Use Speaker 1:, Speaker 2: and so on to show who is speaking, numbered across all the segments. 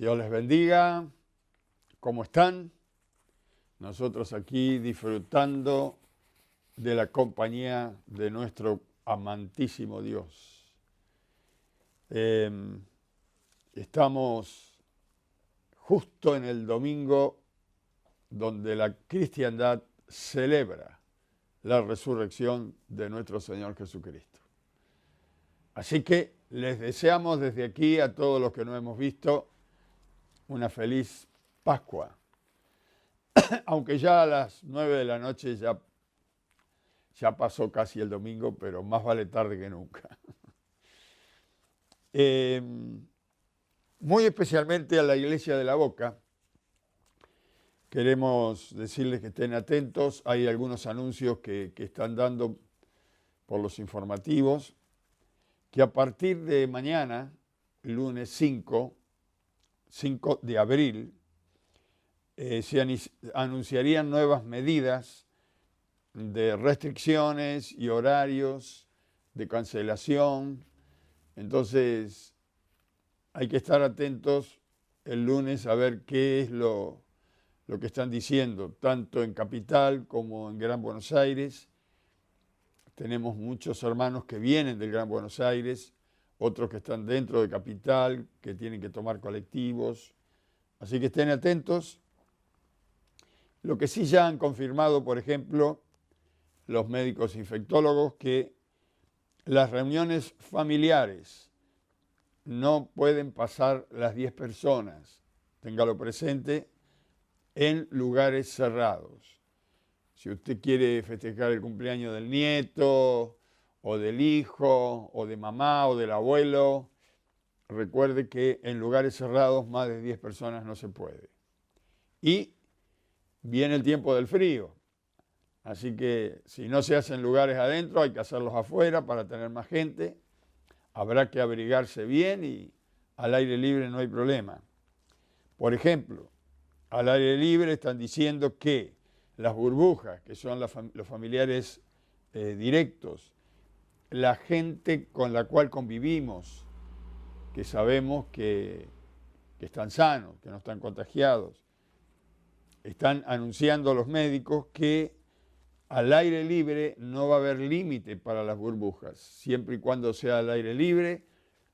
Speaker 1: Dios les bendiga. ¿Cómo están? Nosotros aquí disfrutando de la compañía de nuestro amantísimo Dios. Estamos justo en el domingo donde la cristiandad celebra la resurrección de nuestro Señor Jesucristo. Así que les deseamos desde aquí a todos los que no hemos visto una feliz Pascua. Aunque ya a las 9 de la noche ya pasó casi el domingo, pero más vale tarde que nunca. Muy especialmente a la Iglesia de la Boca, queremos decirles que estén atentos. Hay algunos anuncios que están dando por los informativos, que a partir de mañana, lunes 5 de abril, se anunciarían nuevas medidas de restricciones y horarios, de cancelación. Entonces, hay que estar atentos el lunes a ver qué es lo que están diciendo, tanto en Capital como en Gran Buenos Aires. Tenemos muchos hermanos que vienen del Gran Buenos Aires, otros que están dentro de Capital, que tienen que tomar colectivos. Así que estén atentos. Lo que sí ya han confirmado, por ejemplo, los médicos infectólogos, que las reuniones familiares no pueden pasar las 10 personas, téngalo presente, en lugares cerrados. Si usted quiere festejar el cumpleaños del nieto, o del hijo, o de mamá, o del abuelo, recuerde que en lugares cerrados más de 10 personas no se puede. Y viene el tiempo del frío, así que si no se hace en lugares adentro, hay que hacerlos afuera para tener más gente. Habrá que abrigarse bien y al aire libre no hay problema. Por ejemplo, al aire libre están diciendo que las burbujas, que son los familiares directos, la gente con la cual convivimos, que sabemos que están sanos, que no están contagiados, están anunciando los médicos que al aire libre no va a haber límite para las burbujas. Siempre y cuando sea al aire libre,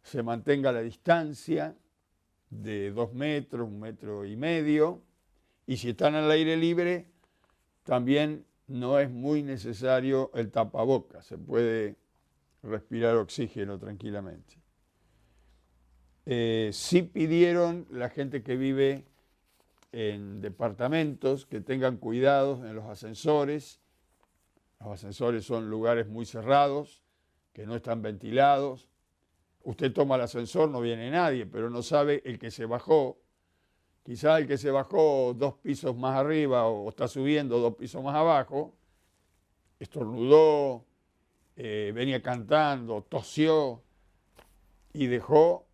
Speaker 1: se mantenga la distancia de 2 metros, 1,5 metros. Y si están al aire libre, también no es muy necesario el tapabocas. Se puede respirar oxígeno tranquilamente. Sí pidieron la gente que vive en departamentos que tengan cuidados en los ascensores. Los ascensores son lugares muy cerrados, que no están ventilados. Usted toma el ascensor, no viene nadie, pero no sabe el que se bajó. Quizá el que se bajó 2 pisos más arriba o está subiendo 2 pisos más abajo, estornudó, venía cantando, tosió y dejó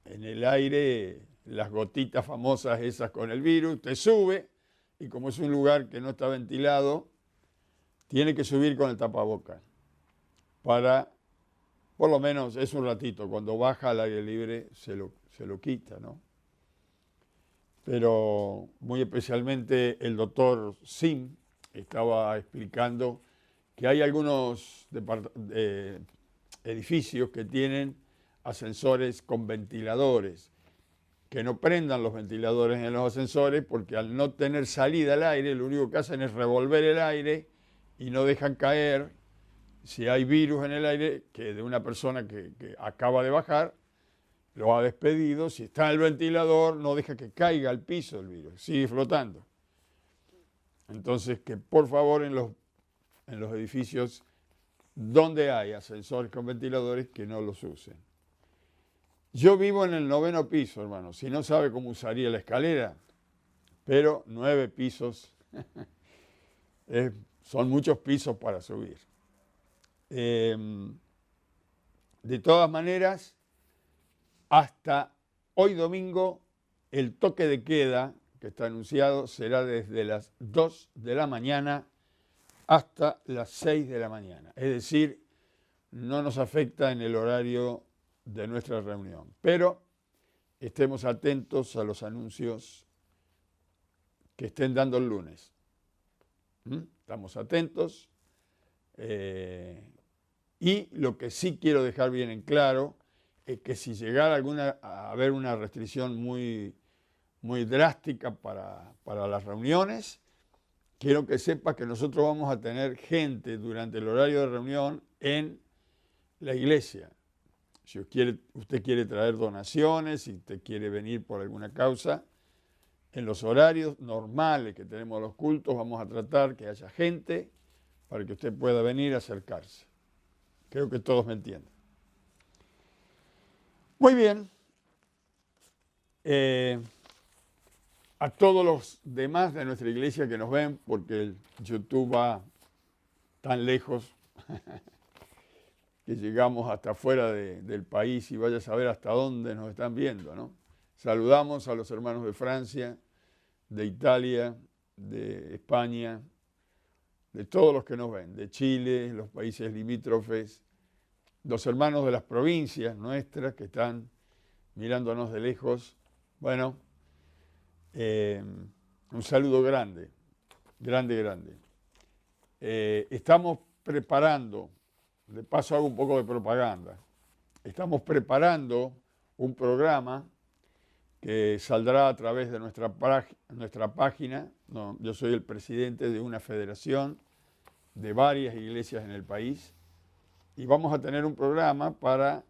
Speaker 1: en el aire las gotitas famosas esas con el virus. Usted sube y como es un lugar que no está ventilado, tiene que subir con el tapabocas para, por lo menos es un ratito, cuando baja al aire libre se lo quita, ¿no? Pero muy especialmente el doctor Sim estaba explicando que hay algunos edificios que tienen ascensores con ventiladores, que no prendan los ventiladores en los ascensores porque al no tener salida al aire, lo único que hacen es revolver el aire y no dejan caer, si hay virus en el aire, que de una persona que acaba de bajar, lo ha despedido, si está en el ventilador, no deja que caiga al piso el virus, sigue flotando. Entonces, que por favor en los edificios donde hay ascensores con ventiladores, que no los usen. Yo vivo en el 9º piso, hermano. Si no sabe cómo usaría la escalera, pero 9 pisos, son muchos pisos para subir. De todas maneras, hasta hoy domingo, el toque de queda que está anunciado será desde las 2 de la mañana hasta las 6 de la mañana. Es decir, no nos afecta en el horario de nuestra reunión. Pero estemos atentos a los anuncios que estén dando el lunes. Estamos atentos. Y lo que sí quiero dejar bien en claro es que si llegara a haber una restricción muy, muy drástica para las reuniones, quiero que sepa que nosotros vamos a tener gente durante el horario de reunión en la iglesia. Si usted quiere traer donaciones, si usted quiere venir por alguna causa, en los horarios normales que tenemos los cultos vamos a tratar que haya gente para que usted pueda venir a acercarse. Creo que todos me entienden. Muy bien. A todos los demás de nuestra iglesia que nos ven, porque el YouTube va tan lejos que llegamos hasta fuera del país y vaya a saber hasta dónde nos están viendo, ¿no? Saludamos a los hermanos de Francia, de Italia, de España, de todos los que nos ven, de Chile, los países limítrofes, los hermanos de las provincias nuestras que están mirándonos de lejos. Bueno, un saludo grande, grande. Estamos preparando, de paso hago un poco de propaganda, estamos preparando un programa que saldrá a través de nuestra página. Yo soy el presidente de una federación de varias iglesias en el país y vamos a tener un programa para,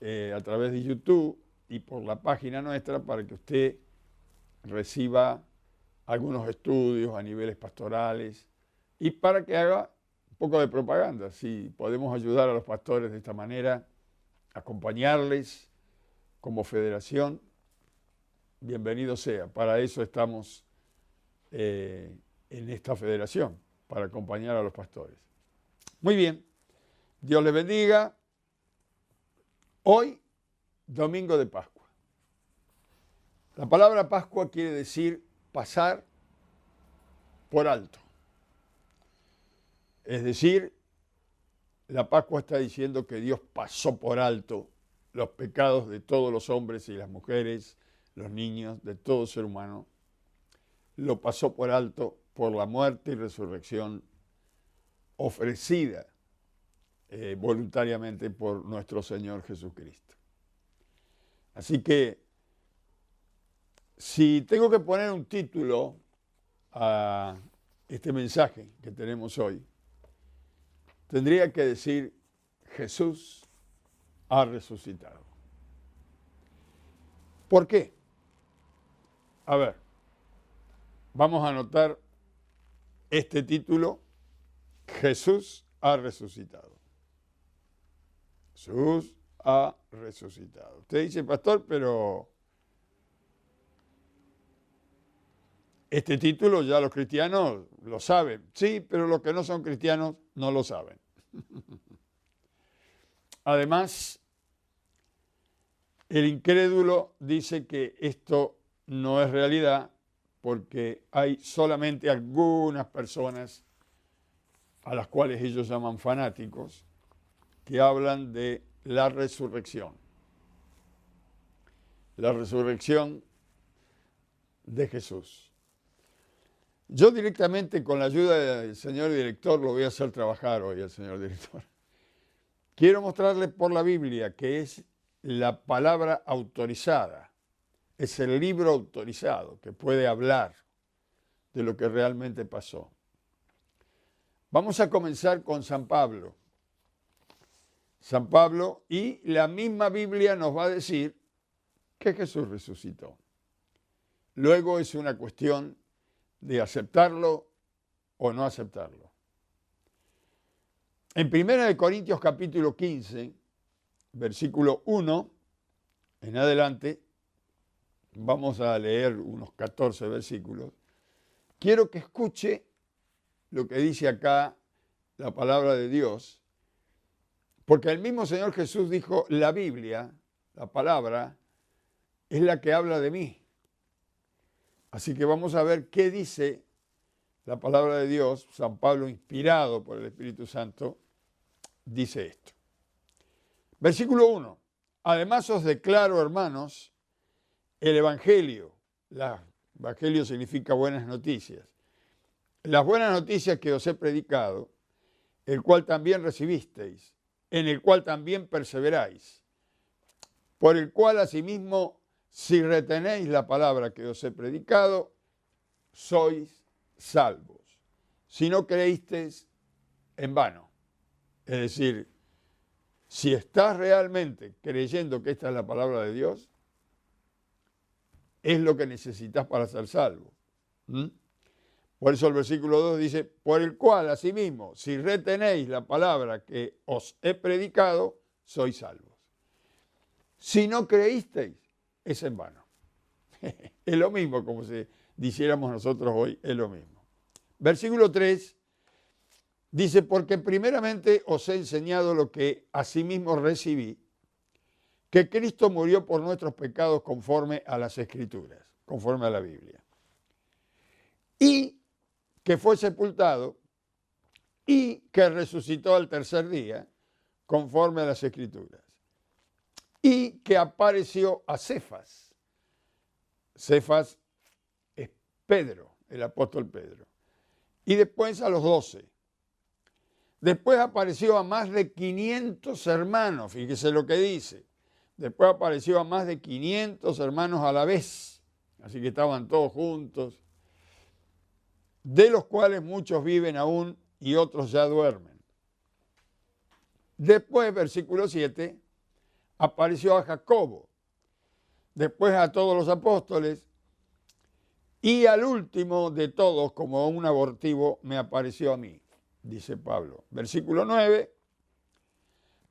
Speaker 1: a través de YouTube y por la página nuestra, para que usted reciba algunos estudios a niveles pastorales y para que haga un poco de propaganda. Si podemos ayudar a los pastores de esta manera, acompañarles como federación, bienvenido sea. Para eso estamos en esta federación, para acompañar a los pastores. Muy bien, Dios les bendiga. Hoy, domingo de Pascua. La palabra Pascua quiere decir pasar por alto. Es decir, la Pascua está diciendo que Dios pasó por alto los pecados de todos los hombres y las mujeres, los niños, de todo ser humano. Lo pasó por alto por la muerte y resurrección ofrecida voluntariamente por nuestro Señor Jesucristo. Así que, si tengo que poner un título a este mensaje que tenemos hoy, tendría que decir: Jesús ha resucitado. ¿Por qué? A ver, vamos a anotar este título: Jesús ha resucitado. Jesús ha resucitado. Usted dice: pastor, pero este título ya los cristianos lo saben. Sí, pero los que no son cristianos no lo saben. Además, el incrédulo dice que esto no es realidad porque hay solamente algunas personas a las cuales ellos llaman fanáticos que hablan de la resurrección. La resurrección de Jesús. Yo directamente, con la ayuda del señor director, lo voy a hacer trabajar hoy al señor director. Quiero mostrarle por la Biblia, que es la palabra autorizada, es el libro autorizado que puede hablar de lo que realmente pasó. Vamos a comenzar con San Pablo. San Pablo, y la misma Biblia nos va a decir que Jesús resucitó. Luego es una cuestión de aceptarlo o no aceptarlo. En 1 Corintios capítulo 15, versículo 1 en adelante, vamos a leer unos 14 versículos. Quiero que escuche lo que dice acá la palabra de Dios, porque el mismo Señor Jesús dijo: la Biblia, la palabra, es la que habla de mí. Así que vamos a ver qué dice la palabra de Dios. San Pablo, inspirado por el Espíritu Santo, dice esto. Versículo 1. Además os declaro, hermanos, el Evangelio. Evangelio significa buenas noticias. Las buenas noticias que os he predicado, el cual también recibisteis, en el cual también perseveráis, por el cual asimismo, si retenéis la palabra que os he predicado, sois salvos. Si no creísteis, en vano. Es decir, si estás realmente creyendo que esta es la palabra de Dios, es lo que necesitas para ser salvo. Por eso el versículo 2 dice, por el cual, asimismo, si retenéis la palabra que os he predicado, sois salvos. Si no creísteis, es en vano. Es lo mismo, como si dijéramos nosotros hoy, es lo mismo. Versículo 3 dice, porque primeramente os he enseñado lo que asimismo recibí, que Cristo murió por nuestros pecados conforme a las Escrituras, conforme a la Biblia. Y que fue sepultado y que resucitó al tercer día, conforme a las Escrituras. Y que apareció a Cefas. Cefas es Pedro, el apóstol Pedro. Y después a los 12. Después apareció a más de 500 hermanos, fíjese lo que dice. Después apareció a más de 500 hermanos a la vez. Así que estaban todos juntos. De los cuales muchos viven aún y otros ya duermen. Después, versículo 7, apareció a Jacobo, después a todos los apóstoles, y al último de todos, como un abortivo, me apareció a mí, dice Pablo. Versículo 9,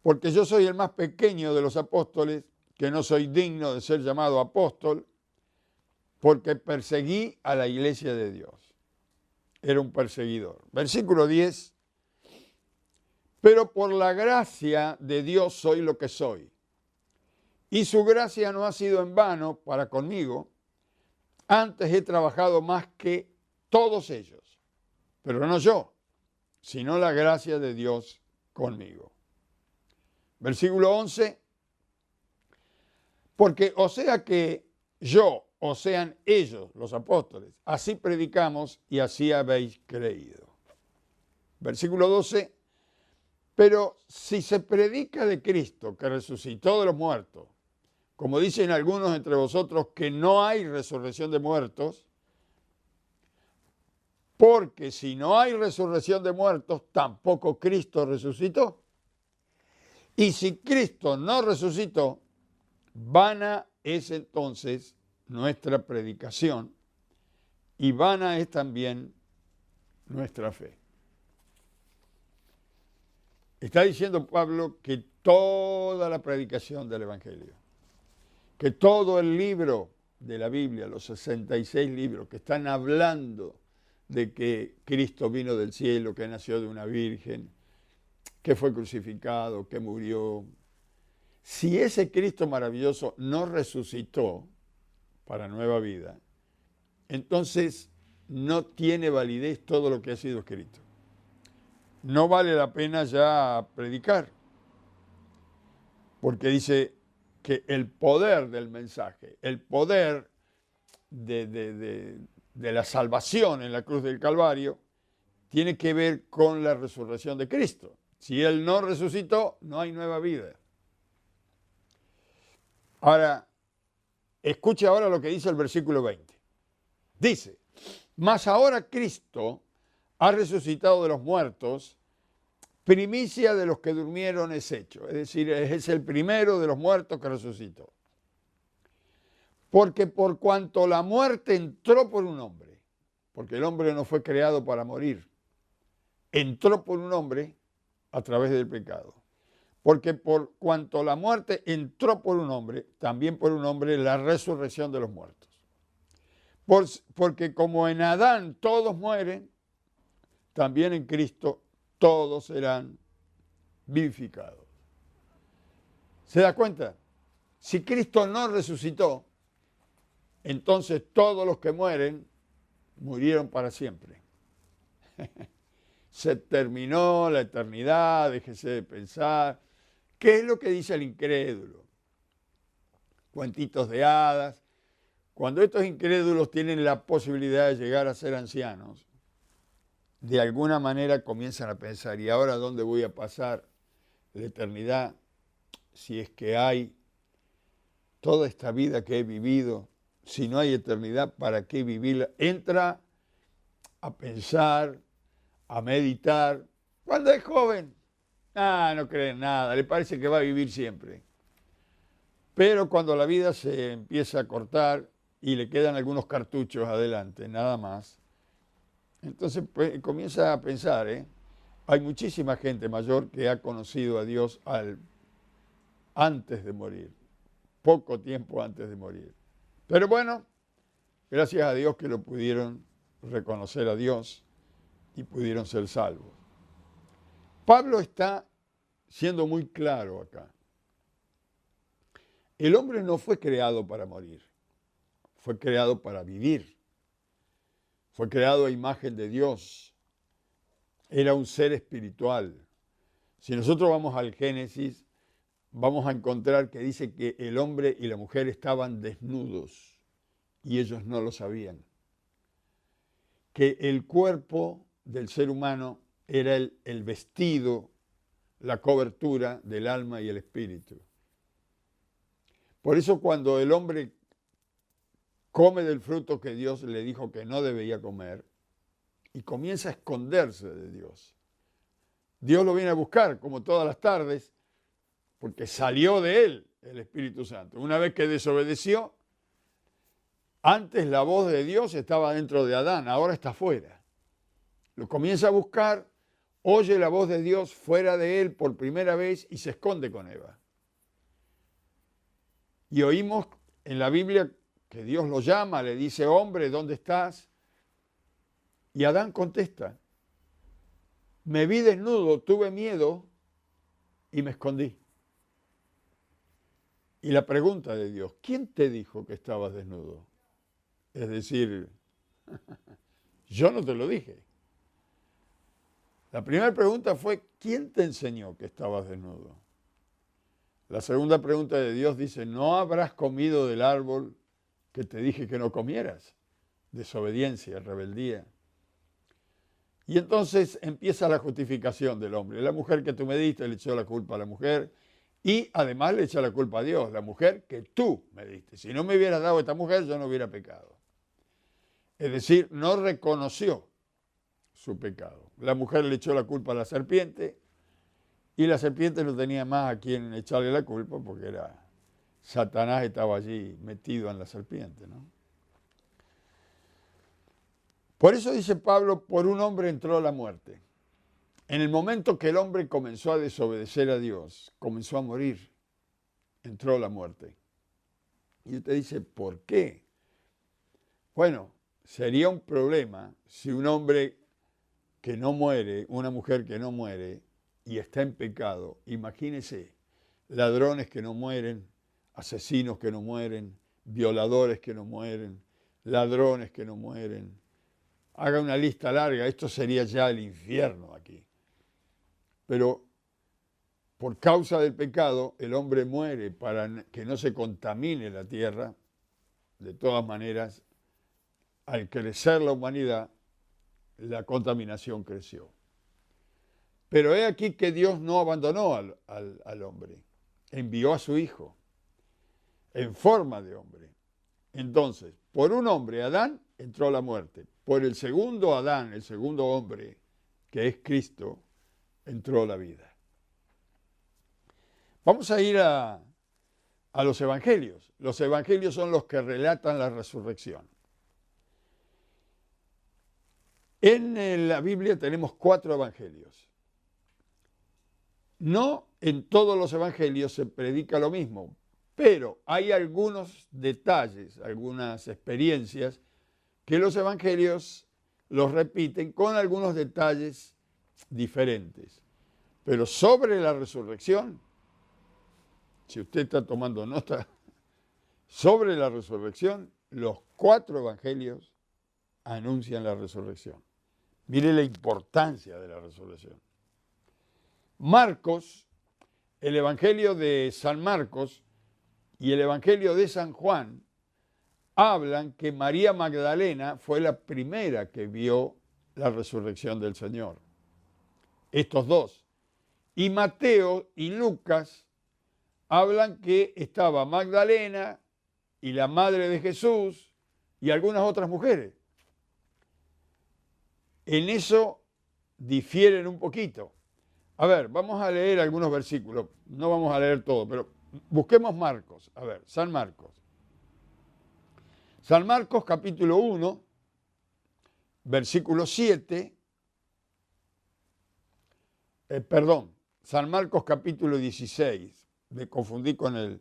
Speaker 1: porque yo soy el más pequeño de los apóstoles, que no soy digno de ser llamado apóstol, porque perseguí a la iglesia de Dios. Era un perseguidor. Versículo 10, pero por la gracia de Dios soy lo que soy. Y su gracia no ha sido en vano para conmigo. Antes he trabajado más que todos ellos, pero no yo, sino la gracia de Dios conmigo. Versículo 11, porque o sea que yo, o sean ellos, los apóstoles, así predicamos y así habéis creído. Versículo 12, pero si se predica de Cristo que resucitó de los muertos, como dicen algunos entre vosotros que no hay resurrección de muertos, porque si no hay resurrección de muertos, tampoco Cristo resucitó. Y si Cristo no resucitó, vana es entonces nuestra predicación y vana es también nuestra fe. Está diciendo Pablo que toda la predicación del Evangelio, que todo el libro de la Biblia, los 66 libros que están hablando de que Cristo vino del cielo, que nació de una virgen, que fue crucificado, que murió. Si ese Cristo maravilloso no resucitó para nueva vida, entonces no tiene validez todo lo que ha sido escrito. No vale la pena ya predicar, porque dice que el poder del mensaje, el poder de la salvación en la cruz del Calvario, tiene que ver con la resurrección de Cristo. Si Él no resucitó, no hay nueva vida. Ahora, escuche ahora lo que dice el versículo 20. Dice, mas ahora Cristo ha resucitado de los muertos, primicia de los que durmieron es hecho. Es decir, es el primero de los muertos que resucitó. Porque por cuanto la muerte entró por un hombre, porque el hombre no fue creado para morir, entró por un hombre a través del pecado. Porque por cuanto la muerte entró por un hombre, también por un hombre la resurrección de los muertos. Porque como en Adán todos mueren, también en Cristo todos serán vivificados. ¿Se da cuenta? Si Cristo no resucitó, entonces todos los que mueren, murieron para siempre. Se terminó la eternidad, déjese de pensar. ¿Qué es lo que dice el incrédulo? Cuentitos de hadas. Cuando estos incrédulos tienen la posibilidad de llegar a ser ancianos, de alguna manera comienzan a pensar, ¿y ahora dónde voy a pasar la eternidad? Si es que hay toda esta vida que he vivido, si no hay eternidad, ¿para qué vivirla? Entra a pensar, a meditar. Cuando es joven, no cree en nada, le parece que va a vivir siempre. Pero cuando la vida se empieza a cortar y le quedan algunos cartuchos adelante, nada más, entonces pues, comienza a pensar, hay muchísima gente mayor que ha conocido a Dios antes de morir, poco tiempo antes de morir. Pero bueno, gracias a Dios que lo pudieron reconocer a Dios y pudieron ser salvos. Pablo está siendo muy claro acá. El hombre no fue creado para morir, fue creado para vivir. Fue creado a imagen de Dios. Era un ser espiritual. Si nosotros vamos al Génesis, vamos a encontrar que dice que el hombre y la mujer estaban desnudos y ellos no lo sabían. Que el cuerpo del ser humano era el vestido, la cobertura del alma y el espíritu. Por eso cuando el hombre come del fruto que Dios le dijo que no debía comer y comienza a esconderse de Dios, Dios lo viene a buscar como todas las tardes porque salió de él el Espíritu Santo. Una vez que desobedeció, antes la voz de Dios estaba dentro de Adán, ahora está fuera. Lo comienza a buscar, oye la voz de Dios fuera de él por primera vez y se esconde con Eva. Y oímos en la Biblia que Dios lo llama, le dice, hombre, ¿dónde estás? Y Adán contesta, me vi desnudo, tuve miedo y me escondí. Y la pregunta de Dios, ¿quién te dijo que estabas desnudo? Es decir, yo no te lo dije. La primera pregunta fue, ¿quién te enseñó que estabas desnudo? La segunda pregunta de Dios dice, ¿no habrás comido del árbol que te dije que no comieras? Desobediencia, rebeldía. Y entonces empieza la justificación del hombre. La mujer que tú me diste le echó la culpa a la mujer y además le echa la culpa a Dios, la mujer que tú me diste. Si no me hubieras dado esta mujer, yo no hubiera pecado. Es decir, no reconoció su pecado. La mujer le echó la culpa a la serpiente y la serpiente no tenía más a quien echarle la culpa porque era Satanás estaba allí metido en la serpiente, ¿no? Por eso dice Pablo, por un hombre entró la muerte. En el momento que el hombre comenzó a desobedecer a Dios, comenzó a morir, entró la muerte. Y usted dice, ¿por qué? Bueno, sería un problema si un hombre que no muere, una mujer que no muere y está en pecado, imagínese, ladrones que no mueren, asesinos que no mueren, violadores que no mueren, ladrones que no mueren. Haga una lista larga, esto sería ya el infierno aquí. Pero por causa del pecado, el hombre muere para que no se contamine la tierra. De todas maneras, al crecer la humanidad, la contaminación creció. Pero he aquí que Dios no abandonó al hombre, envió a su Hijo en forma de hombre. Entonces, por un hombre, Adán, entró la muerte. Por el segundo Adán, el segundo hombre, que es Cristo, entró la vida. Vamos a ir a los evangelios. Los evangelios son los que relatan la resurrección. En la Biblia tenemos 4 evangelios. No en todos los evangelios se predica lo mismo, pero hay algunos detalles, algunas experiencias que los evangelios los repiten con algunos detalles diferentes. Pero sobre la resurrección, si usted está tomando nota, sobre la resurrección, los 4 evangelios anuncian la resurrección. Mire la importancia de la resurrección. Marcos, el evangelio de San Marcos y el evangelio de San Juan hablan que María Magdalena fue la primera que vio la resurrección del Señor. Estos dos. Y Mateo y Lucas hablan que estaba Magdalena y la madre de Jesús y algunas otras mujeres. En eso difieren un poquito. A ver, vamos a leer algunos versículos. No vamos a leer todo, pero busquemos Marcos. A ver, San Marcos. San Marcos capítulo 1, versículo 7. San Marcos capítulo 16. Me confundí con el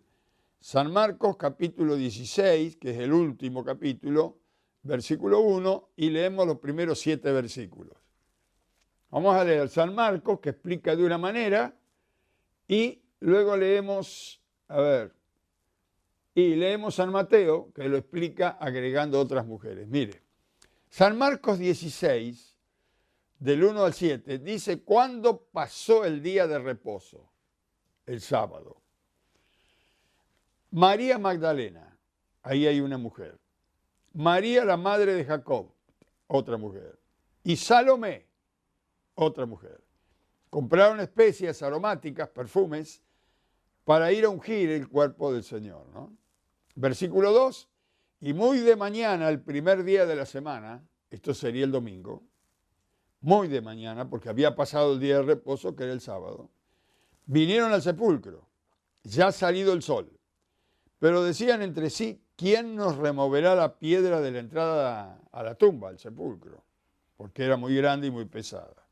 Speaker 1: San Marcos capítulo 16, que es el último capítulo, versículo 1, y leemos los primeros 7 versículos. Vamos a leer San Marcos, que explica de una manera, y luego leemos, y leemos San Mateo, que lo explica agregando otras mujeres. Mire, San Marcos 16, del 1 al 7, dice, ¿cuándo pasó el día de reposo? El sábado. María Magdalena, ahí hay una mujer. María, la madre de Jacob, otra mujer. Y Salomé, otra mujer. Compraron especias aromáticas, perfumes, para ir a ungir el cuerpo del Señor, ¿no? Versículo 2, y muy de mañana, el primer día de la semana, esto sería el domingo, muy de mañana, porque había pasado el día de reposo, que era el sábado, vinieron al sepulcro, ya salido el sol, pero decían entre sí, ¿quién nos removerá la piedra de la entrada a la tumba, al sepulcro? Porque era muy grande y muy pesada.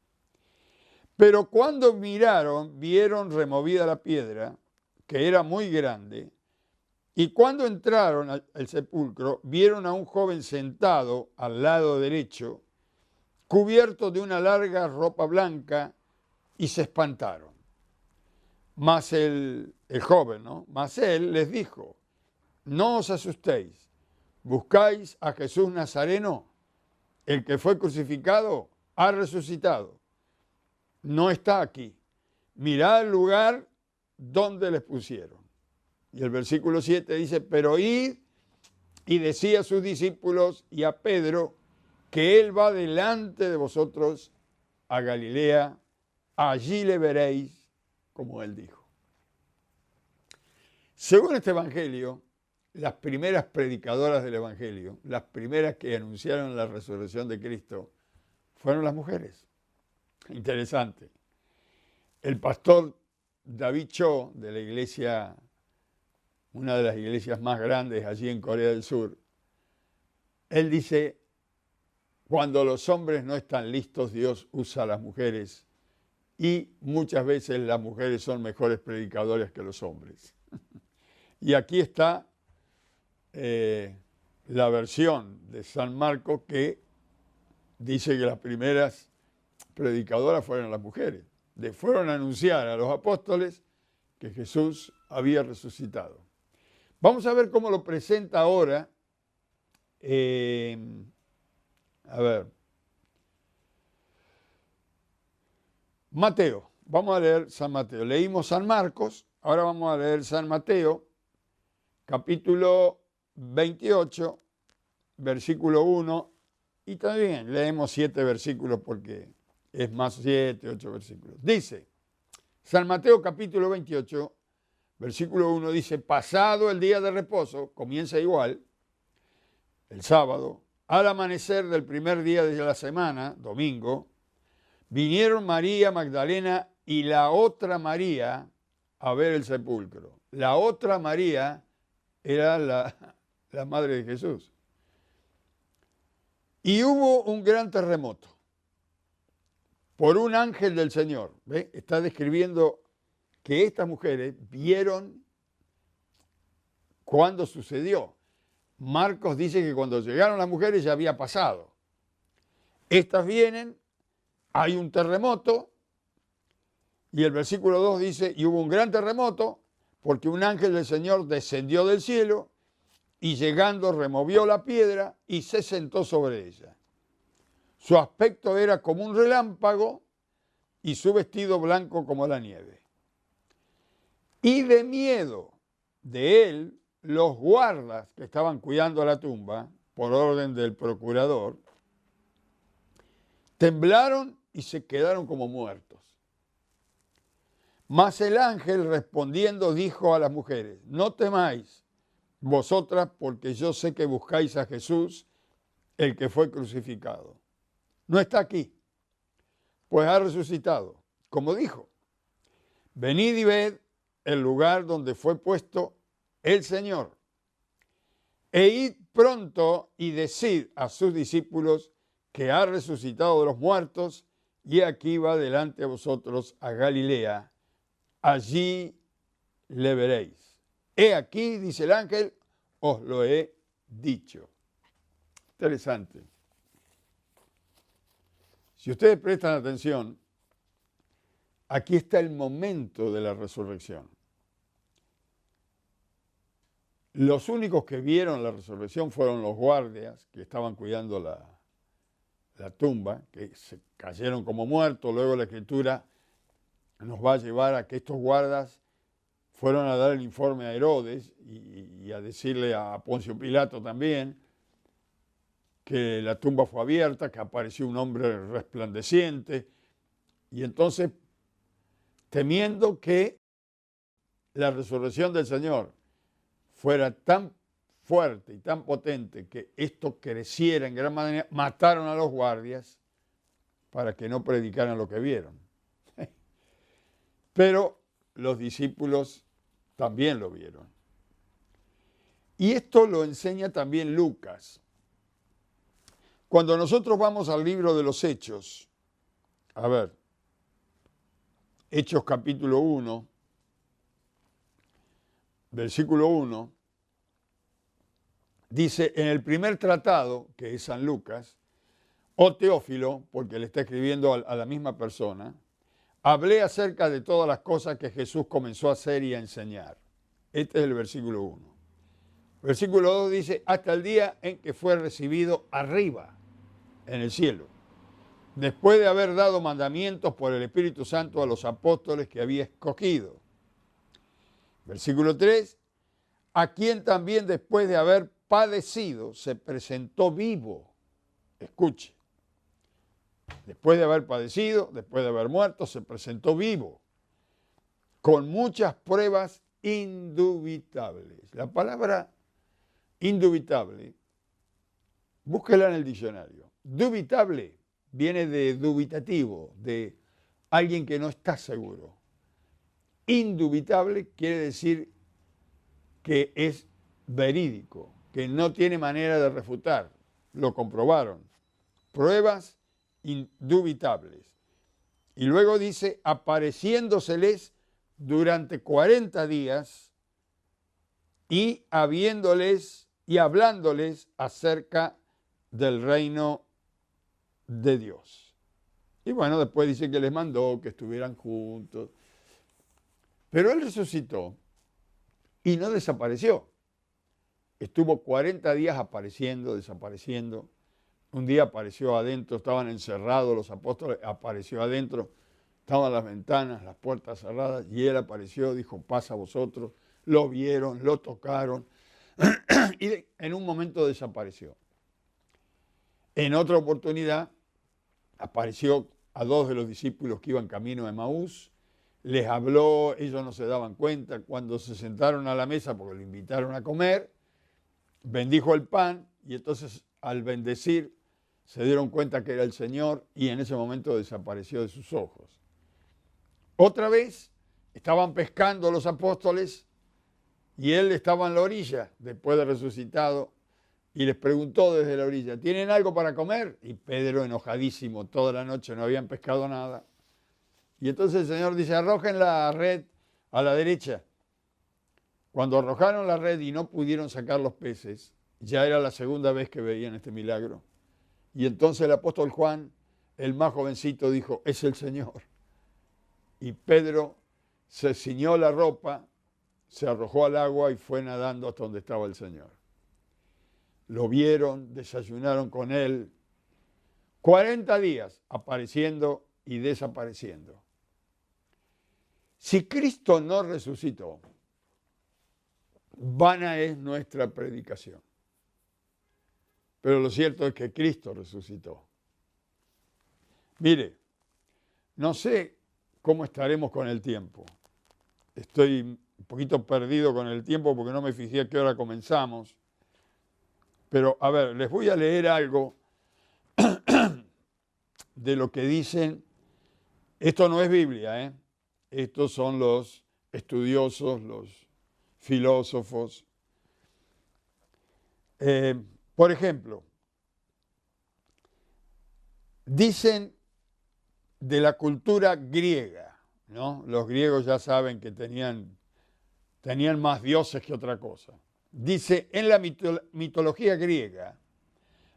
Speaker 1: Pero cuando miraron, vieron removida la piedra, que era muy grande, y cuando entraron al sepulcro, vieron a un joven sentado al lado derecho, cubierto de una larga ropa blanca, y se espantaron. Mas el joven, ¿no? Mas él les dijo, no os asustéis, buscáis a Jesús Nazareno, el que fue crucificado, ha resucitado. No está aquí. Mirad el lugar donde les pusieron. Y el versículo 7 dice, pero id y decía a sus discípulos y a Pedro que él va delante de vosotros a Galilea, allí le veréis, como él dijo. Según este evangelio, las primeras predicadoras del evangelio, las primeras que anunciaron la resurrección de Cristo, fueron las mujeres. Interesante. El pastor David Cho, de la iglesia, una de las iglesias más grandes allí en Corea del Sur, él dice, cuando los hombres no están listos, Dios usa a las mujeres y muchas veces las mujeres son mejores predicadores que los hombres. Y aquí está la versión de San Marcos que dice que las primeras predicadoras fueron las mujeres. Fueron a anunciar a los apóstoles que Jesús había resucitado. Vamos a ver cómo lo presenta ahora. Mateo. Vamos a leer San Mateo. Leímos San Marcos, ahora vamos a leer San Mateo, capítulo 28, versículo 1, y también leemos 7 versículos porque es más 7, 8 versículos. Dice, San Mateo capítulo 28, versículo 1 dice, pasado el día de reposo, comienza igual, el sábado, al amanecer del primer día de la semana, domingo, vinieron María Magdalena y la otra María a ver el sepulcro. La otra María era la madre de Jesús. Y hubo un gran terremoto por un ángel del Señor. ¿Ve? Está describiendo que estas mujeres vieron cuándo sucedió. Marcos dice que cuando llegaron las mujeres ya había pasado. Estas vienen, hay un terremoto, y el versículo 2 dice, y hubo un gran terremoto, porque un ángel del Señor descendió del cielo, y llegando removió la piedra y se sentó sobre ella. Su aspecto era como un relámpago, y su vestido blanco como la nieve. Y de miedo de él, los guardas que estaban cuidando la tumba, por orden del procurador, temblaron y se quedaron como muertos. Mas el ángel respondiendo dijo a las mujeres, no temáis vosotras, porque yo sé que buscáis a Jesús, el que fue crucificado. No está aquí, pues ha resucitado, como dijo. Venid y ved el lugar donde fue puesto el Señor. E id pronto y decid a sus discípulos que ha resucitado de los muertos, y aquí va delante de vosotros a Galilea. Allí le veréis. He aquí, dice el ángel, os lo he dicho. Interesante. Si ustedes prestan atención, aquí está el momento de la resurrección. Los únicos que vieron la resurrección fueron los guardias que estaban cuidando la tumba, que se cayeron como muertos. Luego la Escritura nos va a llevar a que estos guardas fueron a dar el informe a Herodes y a decirle a Poncio Pilato también que la tumba fue abierta, que apareció un hombre resplandeciente, y entonces, temiendo que la resurrección del Señor fuera tan fuerte y tan potente que esto creciera en gran manera, mataron a los guardias para que no predicaran lo que vieron. Pero los discípulos también lo vieron. Y esto lo enseña también Lucas. Cuando nosotros vamos al libro de los Hechos, a ver, Hechos capítulo 1, versículo 1, dice, en el primer tratado, que es San Lucas, oh Teófilo, porque le está escribiendo a la misma persona, hablé acerca de todas las cosas que Jesús comenzó a hacer y a enseñar. Este es el versículo 1. Versículo 2 dice, hasta el día en que fue recibido arriba, en el cielo, después de haber dado mandamientos por el Espíritu Santo a los apóstoles que había escogido. Versículo 3, a quien también después de haber padecido se presentó vivo. Escuche. Después de haber padecido, después de haber muerto, se presentó vivo, con muchas pruebas indubitables. La palabra indubitable, búsquela en el diccionario. Dubitable viene de dubitativo, de alguien que no está seguro. Indubitable quiere decir que es verídico, que no tiene manera de refutar. Lo comprobaron. Pruebas indubitables. Y luego dice, apareciéndoseles durante 40 días y habiéndoles y hablándoles acerca del reino de Dios. Y bueno, después dice que les mandó que estuvieran juntos. Pero él resucitó y no desapareció. Estuvo 40 días apareciendo, desapareciendo. Un día apareció adentro, estaban encerrados los apóstoles, apareció adentro, estaban las ventanas, las puertas cerradas, y él apareció, dijo, pasa a vosotros, lo vieron, lo tocaron, y en un momento desapareció. En otra oportunidad, apareció a dos de los discípulos que iban camino a Emaús, les habló, ellos no se daban cuenta, cuando se sentaron a la mesa, porque lo invitaron a comer, bendijo el pan, y entonces al bendecir, se dieron cuenta que era el Señor y en ese momento desapareció de sus ojos. Otra vez estaban pescando los apóstoles y él estaba en la orilla después de resucitado y les preguntó desde la orilla, ¿tienen algo para comer? Y Pedro, enojadísimo, toda la noche no habían pescado nada. Y entonces el Señor dice, arrojen la red a la derecha. Cuando arrojaron la red y no pudieron sacar los peces, ya era la segunda vez que veían este milagro. Y entonces el apóstol Juan, el más jovencito, dijo, es el Señor. Y Pedro se ciñó la ropa, se arrojó al agua y fue nadando hasta donde estaba el Señor. Lo vieron, desayunaron con él. 40 días apareciendo y desapareciendo. Si Cristo no resucitó, vana es nuestra predicación. Pero lo cierto es que Cristo resucitó. Mire, no sé cómo estaremos con el tiempo. Estoy un poquito perdido con el tiempo porque no me fijé a qué hora comenzamos. Pero, a ver, les voy a leer algo de lo que dicen. Esto no es Biblia, ¿eh? Estos son los estudiosos, los filósofos. Por ejemplo, dicen de la cultura griega, ¿no? Los griegos ya saben que tenían más dioses que otra cosa. Dice, en la mitología griega,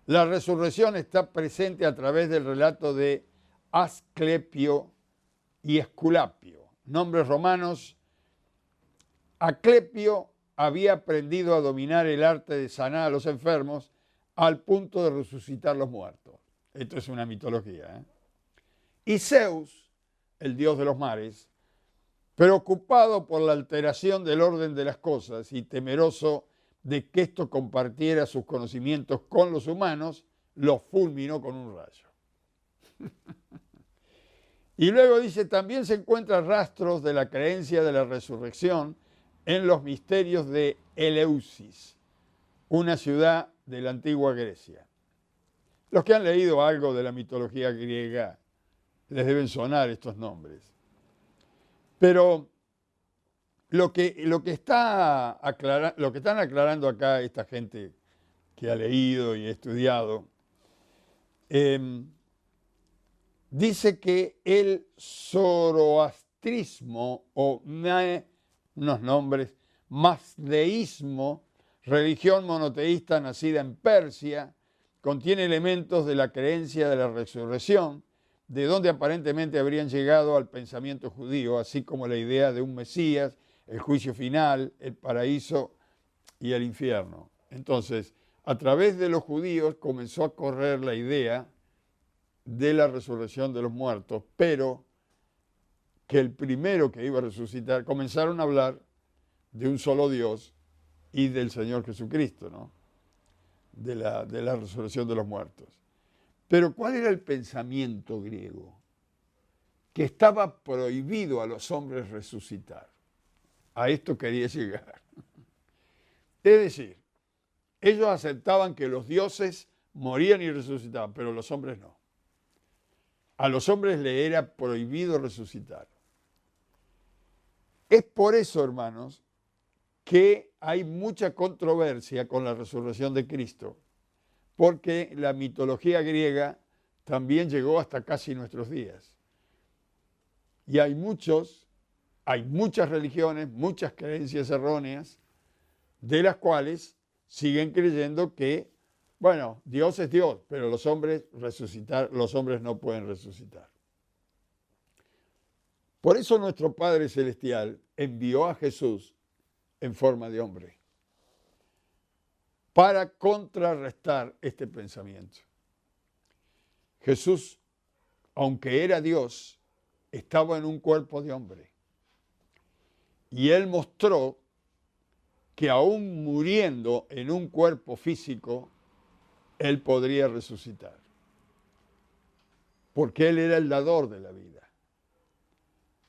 Speaker 1: la resurrección está presente a través del relato de Asclepio y Esculapio, nombres romanos. Asclepio había aprendido a dominar el arte de sanar a los enfermos al punto de resucitar los muertos. Esto es una mitología, ¿eh? Y Zeus, el dios de los mares, preocupado por la alteración del orden de las cosas y temeroso de que esto compartiera sus conocimientos con los humanos, los fulminó con un rayo. Y luego dice, también se encuentran rastros de la creencia de la resurrección en los misterios de Eleusis, una ciudad de la antigua Grecia. Los que han leído algo de la mitología griega les deben sonar estos nombres. Pero lo que están aclarando acá esta gente que ha leído y estudiado, dice que el zoroastrismo o unos nombres, mazdeísmo, religión monoteísta nacida en Persia, contiene elementos de la creencia de la resurrección, de donde aparentemente habrían llegado al pensamiento judío, así como la idea de un Mesías, el juicio final, el paraíso y el infierno. Entonces, a través de los judíos comenzó a correr la idea de la resurrección de los muertos, pero que el primero que iba a resucitar, comenzaron a hablar de un solo Dios y del Señor Jesucristo, ¿no? De la resurrección de los muertos. Pero ¿cuál era el pensamiento griego? Que estaba prohibido a los hombres resucitar. A esto quería llegar. Es decir, ellos aceptaban que los dioses morían y resucitaban, pero los hombres no. A los hombres les era prohibido resucitar. Es por eso, hermanos, que hay mucha controversia con la resurrección de Cristo, porque la mitología griega también llegó hasta casi nuestros días. Y hay muchas religiones, muchas creencias erróneas, de las cuales siguen creyendo que, bueno, Dios es Dios, pero los hombres no pueden resucitar. Por eso nuestro Padre Celestial envió a Jesús en forma de hombre, para contrarrestar este pensamiento. Jesús, aunque era Dios, estaba en un cuerpo de hombre. Y Él mostró que aún muriendo en un cuerpo físico, Él podría resucitar. Porque Él era el dador de la vida.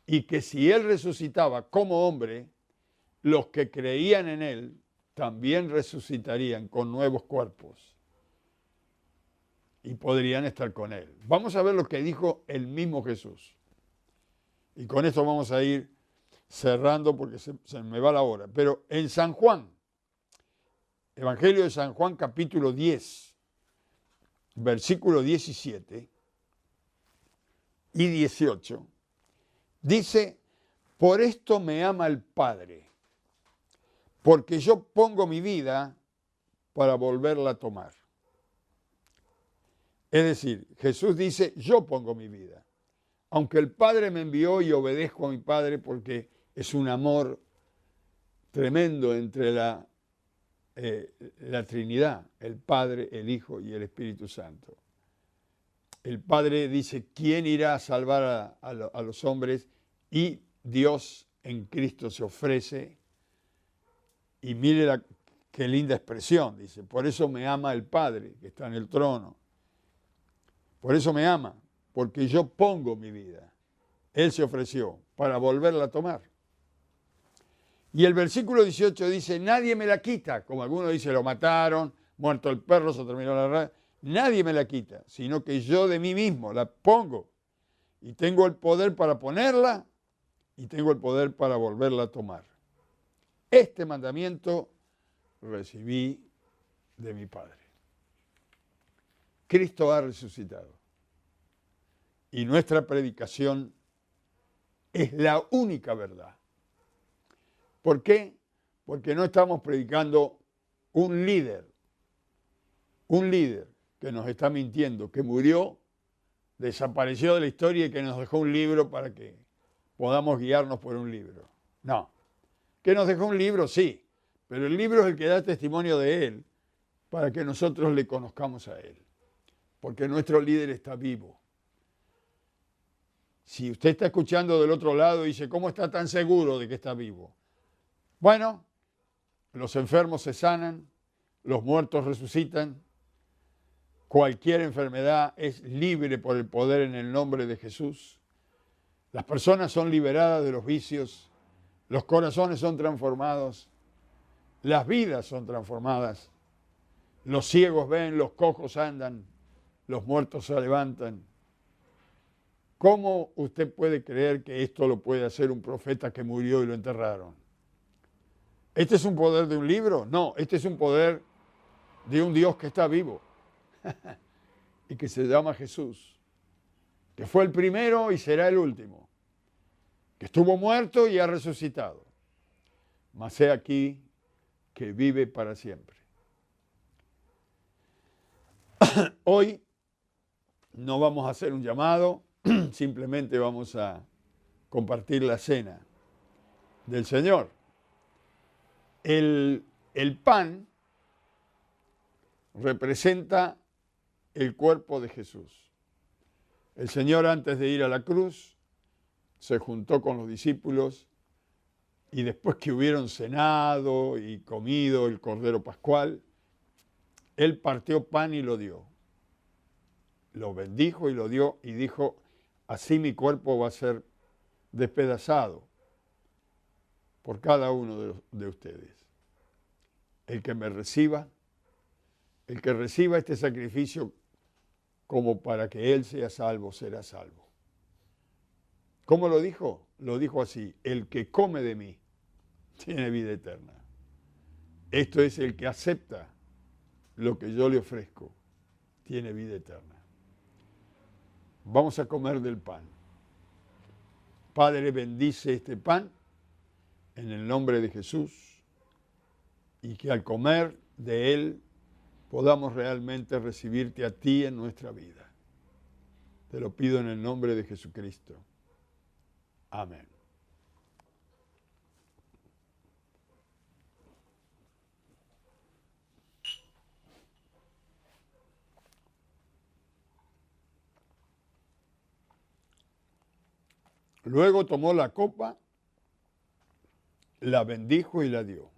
Speaker 1: Y que si Él resucitaba como hombre, los que creían en Él también resucitarían con nuevos cuerpos y podrían estar con Él. Vamos a ver lo que dijo el mismo Jesús. Y con esto vamos a ir cerrando porque se me va la hora. Pero en San Juan, Evangelio de San Juan capítulo 10, versículo 17 y 18, dice, por esto me ama el Padre, porque yo pongo mi vida para volverla a tomar. Es decir, Jesús dice, yo pongo mi vida. Aunque el Padre me envió y obedezco a mi Padre porque es un amor tremendo entre la Trinidad, el Padre, el Hijo y el Espíritu Santo. El Padre dice, ¿quién irá a salvar a los hombres? Y Dios en Cristo se ofrece Y mire qué linda expresión, dice, por eso me ama el Padre que está en el trono. Por eso me ama, porque yo pongo mi vida. Él se ofreció para volverla a tomar. Y el versículo 18 dice, nadie me la quita, como algunos dicen, lo mataron, muerto el perro, se terminó la raza. Nadie me la quita, sino que yo de mí mismo la pongo. Y tengo el poder para ponerla y tengo el poder para volverla a tomar. Este mandamiento recibí de mi Padre. Cristo ha resucitado. Y nuestra predicación es la única verdad. ¿Por qué? Porque no estamos predicando un líder que nos está mintiendo, que murió, desapareció de la historia y que nos dejó un libro para que podamos guiarnos por un libro. No. Que nos dejó un libro, sí, pero el libro es el que da testimonio de él para que nosotros le conozcamos a él. Porque nuestro líder está vivo. Si usted está escuchando del otro lado y dice, ¿cómo está tan seguro de que está vivo? Bueno, los enfermos se sanan, los muertos resucitan, cualquier enfermedad es libre por el poder en el nombre de Jesús. Las personas son liberadas de los vicios, los corazones son transformados, las vidas son transformadas, los ciegos ven, los cojos andan, los muertos se levantan. ¿Cómo usted puede creer que esto lo puede hacer un profeta que murió y lo enterraron? ¿Este es un poder de un libro? No, este es un poder de un Dios que está vivo y que se llama Jesús, que fue el primero y será el último, que estuvo muerto y ha resucitado, mas he aquí que vive para siempre. Hoy no vamos a hacer un llamado, simplemente vamos a compartir la cena del Señor. El pan representa el cuerpo de Jesús. El Señor, antes de ir a la cruz, se juntó con los discípulos y después que hubieron cenado y comido el Cordero Pascual, Él partió pan y lo dio. Lo bendijo y lo dio y dijo, así mi cuerpo va a ser despedazado por cada uno de ustedes. El que me reciba, el que reciba este sacrificio como para que él sea salvo, será salvo. ¿Cómo lo dijo? Lo dijo así, el que come de mí tiene vida eterna. Esto es el que acepta lo que yo le ofrezco, tiene vida eterna. Vamos a comer del pan. Padre, bendice este pan en el nombre de Jesús y que al comer de él podamos realmente recibirte a ti en nuestra vida. Te lo pido en el nombre de Jesucristo. Amén. Luego tomó la copa, la bendijo y la dio.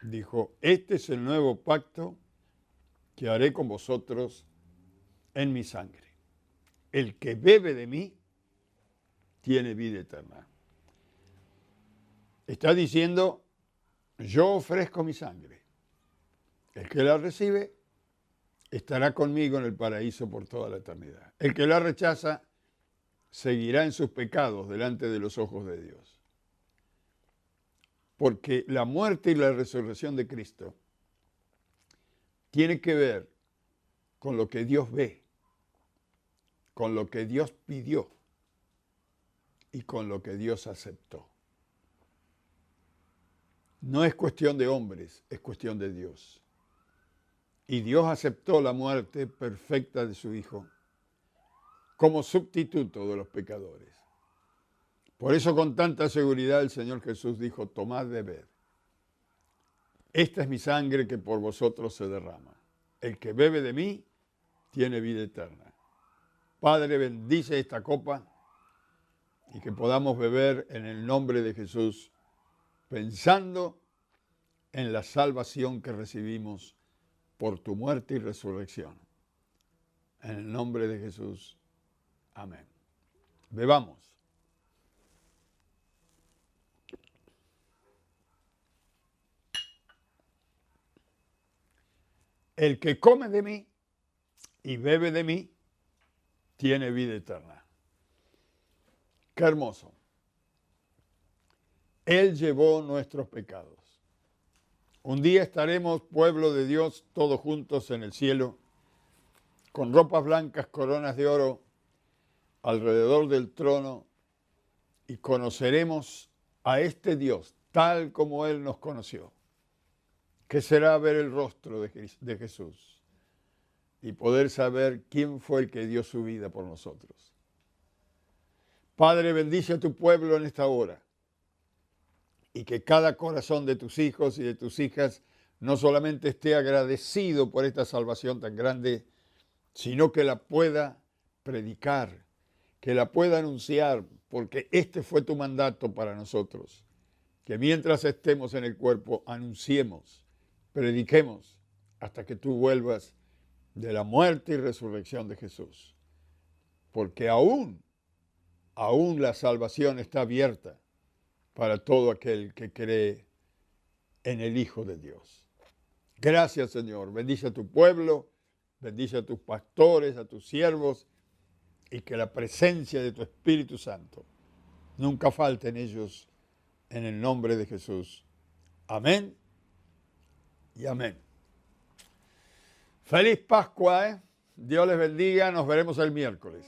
Speaker 1: Dijo, este es el nuevo pacto que haré con vosotros en mi sangre. El que bebe de mí tiene vida eterna. Está diciendo, yo ofrezco mi sangre. El que la recibe estará conmigo en el paraíso por toda la eternidad. El que la rechaza seguirá en sus pecados delante de los ojos de Dios. Porque la muerte y la resurrección de Cristo tiene que ver con lo que Dios ve, con lo que Dios pidió y con lo que Dios aceptó. No es cuestión de hombres, es cuestión de Dios. Y Dios aceptó la muerte perfecta de su Hijo como sustituto de los pecadores. Por eso con tanta seguridad el Señor Jesús dijo, tomad, bebed. Esta es mi sangre que por vosotros se derrama. El que bebe de mí tiene vida eterna. Padre, bendice esta copa y que podamos beber en el nombre de Jesús, pensando en la salvación que recibimos por tu muerte y resurrección. En el nombre de Jesús. Amén. Bebamos. El que come de mí y bebe de mí, tiene vida eterna. Qué hermoso. Él llevó nuestros pecados. Un día estaremos, pueblo de Dios, todos juntos en el cielo, con ropas blancas, coronas de oro, alrededor del trono, y conoceremos a este Dios tal como Él nos conoció, que será ver el rostro de Jesús y poder saber quién fue el que dio su vida por nosotros. Padre, bendice a tu pueblo en esta hora y que cada corazón de tus hijos y de tus hijas no solamente esté agradecido por esta salvación tan grande, sino que la pueda predicar, que la pueda anunciar, porque este fue tu mandato para nosotros, que mientras estemos en el cuerpo anunciemos, prediquemos hasta que tú vuelvas de la muerte y resurrección de Jesús, porque aún la salvación está abierta para todo aquel que cree en el Hijo de Dios. Gracias, Señor. Bendice a tu pueblo, bendice a tus pastores, a tus siervos, y que la presencia de tu Espíritu Santo nunca falte en ellos, en el nombre de Jesús. Amén y amén. Feliz Pascua, Dios les bendiga. Nos veremos el miércoles.